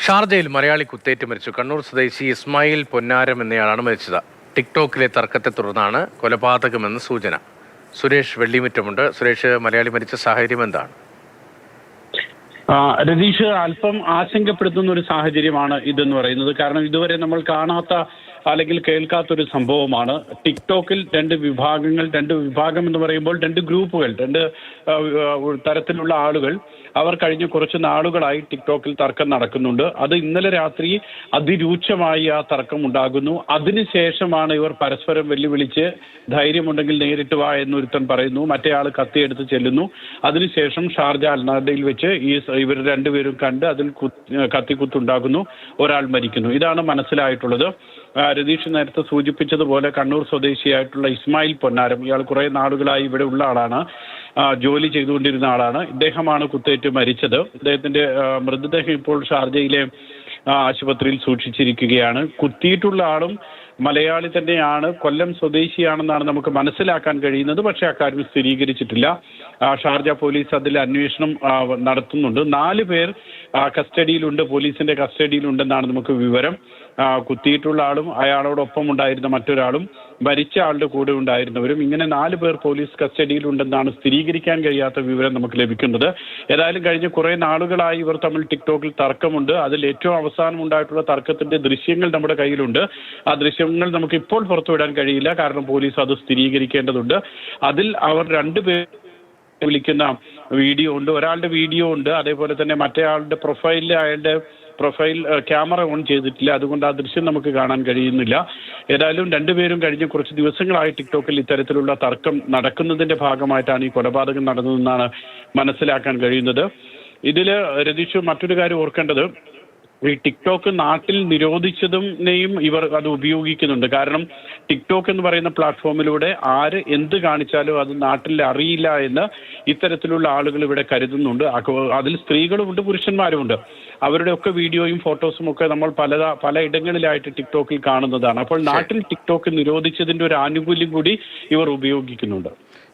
ഷാർജയിൽ മലയാളി കുത്തേറ്റ് മരിച്ചു. കണ്ണൂർ സ്വദേശി ഇസ്മായിൽ പൊന്നാരം എന്നയാളാണ് മരിച്ചത്. ടിക്ടോക്കിലെ തർക്കത്തെ തുടർന്നാണ് കൊലപാതകമെന്ന് സൂചന. സുരേഷ് വെള്ളിമുറ്റമുണ്ട്. സുരേഷ്, മലയാളി മരിച്ച സാഹചര്യം എന്താണ്? രതീഷ്, അല്പം ആശങ്കപ്പെടുത്തുന്ന ഒരു സാഹചര്യമാണ് ഇതെന്ന് പറയുന്നത്. കാരണം ഇതുവരെ നമ്മൾ കാണാത്ത അല്ലെങ്കിൽ കേൾക്കാത്തൊരു സംഭവമാണ്. ടിക്ടോക്കിൽ രണ്ട് വിഭാഗം എന്ന് പറയുമ്പോൾ രണ്ട് ഗ്രൂപ്പുകൾ, രണ്ട് തരത്തിലുള്ള ആളുകൾ. അവർ കഴിഞ്ഞ കുറച്ച് നാളുകളായി ടിക്ടോക്കിൽ തർക്കം നടക്കുന്നുണ്ട്. അത് ഇന്നലെ രാത്രി അതിരൂക്ഷമായി ആ തർക്കം ഉണ്ടാകുന്നു. അതിനുശേഷമാണ് ഇവർ പരസ്പരം വെല്ലുവിളിച്ച് ധൈര്യമുണ്ടെങ്കിൽ നേരിട്ട് വാ എന്നൊരുത്തൻ പറയുന്നു, മറ്റേയാൾ കത്തിയെടുത്ത് ചെല്ലുന്നു. അതിനുശേഷം ഷാർജ അൽനാദയിൽ വെച്ച് ഇവർ രണ്ടുപേരും കണ്ട് അതിൽ കത്തിക്കുത്തുണ്ടാകുന്നു, ഒരാൾ മരിക്കുന്നു. ഇതാണ് മനസ്സിലായിട്ടുള്ളത്. രതീഷ് നേരത്തെ സൂചിപ്പിച്ചതുപോലെ കണ്ണൂർ സ്വദേശിയായിട്ടുള്ള ഇസ്മായിൽ പൊന്നാരം, ഇയാൾ കുറെ നാളുകളായി ഇവിടെ ഉള്ള ആളാണ്, ജോലി ചെയ്തുകൊണ്ടിരുന്ന ആളാണ്. ഇദ്ദേഹമാണ് കുത്തേറ്റ് മരിച്ചത്. ഇദ്ദേഹത്തിന്റെ മൃതദേഹം ഇപ്പോൾ ഷാർജയിലെ ആശുപത്രിയിൽ സൂക്ഷിച്ചിരിക്കുകയാണ്. കുത്തിയിട്ടുള്ള ആളും മലയാളി തന്നെയാണ്, കൊല്ലം സ്വദേശിയാണെന്നാണ് നമുക്ക് മനസ്സിലാക്കാൻ കഴിയുന്നത്. പക്ഷേ അക്കാര്യം സ്ഥിരീകരിച്ചിട്ടില്ല. ഷാർജ പോലീസ് അതിൽ അന്വേഷണം നടത്തുന്നുണ്ട്. 4 പേർ കസ്റ്റഡിയിലുണ്ട്, പോലീസിന്റെ കസ്റ്റഡിയിലുണ്ടെന്നാണ് നമുക്ക് വിവരം. കുത്തിയിട്ടുള്ള ആളും അയാളോടൊപ്പം ഉണ്ടായിരുന്ന മറ്റൊരാളും മരിച്ച ആളുടെ കൂടെ ഉണ്ടായിരുന്നവരും, ഇങ്ങനെ 4 പേർ പോലീസ് കസ്റ്റഡിയിലുണ്ടെന്നാണ് സ്ഥിരീകരിക്കാൻ കഴിയാത്ത വിവരം നമുക്ക് ലഭിക്കുന്നത്. ഏതായാലും കഴിഞ്ഞ കുറെ നാളുകളായി ഇവർ തമ്മിൽ ടിക്ടോക്കിൽ തർക്കമുണ്ട്. അതിൽ ഏറ്റവും അവസാനം ഉണ്ടായിട്ടുള്ള തർക്കത്തിന്റെ ദൃശ്യങ്ങൾ നമ്മുടെ കയ്യിലുണ്ട്. ആ ദൃശ്യങ്ങൾ നമുക്ക് ഇപ്പോൾ പുറത്തുവിടാൻ കഴിയില്ല, കാരണം പോലീസ് അത് സ്ഥിരീകരിക്കേണ്ടതുണ്ട്. അതിൽ അവർ 2 പേർ വിളിക്കുന്ന വീഡിയോ ഉണ്ട്, ഒരാളുടെ വീഡിയോ ഉണ്ട്. അതേപോലെ തന്നെ മറ്റേ ആളുടെ അയാളുടെ പ്രൊഫൈൽ ക്യാമറ ഓൺ ചെയ്തിട്ടില്ല, അതുകൊണ്ട് ആ ദൃശ്യം നമുക്ക് കാണാൻ കഴിയുന്നില്ല. ഏതായാലും 2 പേരും കഴിഞ്ഞ കുറച്ച് ദിവസങ്ങളായി ടിക്ടോക്കിൽ ഇത്തരത്തിലുള്ള തർക്കം നടക്കുന്നതിന്റെ ഭാഗമായിട്ടാണ് ഈ കൊലപാതകം നടന്നതെന്നാണ് മനസ്സിലാക്കാൻ കഴിയുന്നത്. ഇതിൽ രതീഷ്, മറ്റൊരു കാര്യം ഓർക്കേണ്ടത്, ഈ ടിക്ടോക്ക് നാട്ടിൽ നിരോധിച്ചതിനെയും ഇവർ അത് ഉപയോഗിക്കുന്നുണ്ട്. കാരണം ടിക്ടോക്ക് എന്ന് പറയുന്ന പ്ലാറ്റ്ഫോമിലൂടെ ആര് എന്ത് കാണിച്ചാലും അത് നാട്ടിൽ അറിയില്ല എന്ന് ഇത്തരത്തിലുള്ള ആളുകൾ ഇവിടെ കരുതുന്നുണ്ട്. അതിൽ സ്ത്രീകളുമുണ്ട്, പുരുഷന്മാരുമുണ്ട്. അവരുടെ ഒക്കെ വീഡിയോയും ഫോട്ടോസും ഒക്കെ നമ്മൾ പല ഇടങ്ങളിലായിട്ട് ടിക്ടോക്കിൽ കാണുന്നതാണ്. അപ്പോൾ നാട്ടിൽ ടിക്ടോക്ക് നിരോധിച്ചതിന്റെ ഒരു ആനുകൂല്യം കൂടി ഇവർ ഉപയോഗിക്കുന്നുണ്ട്.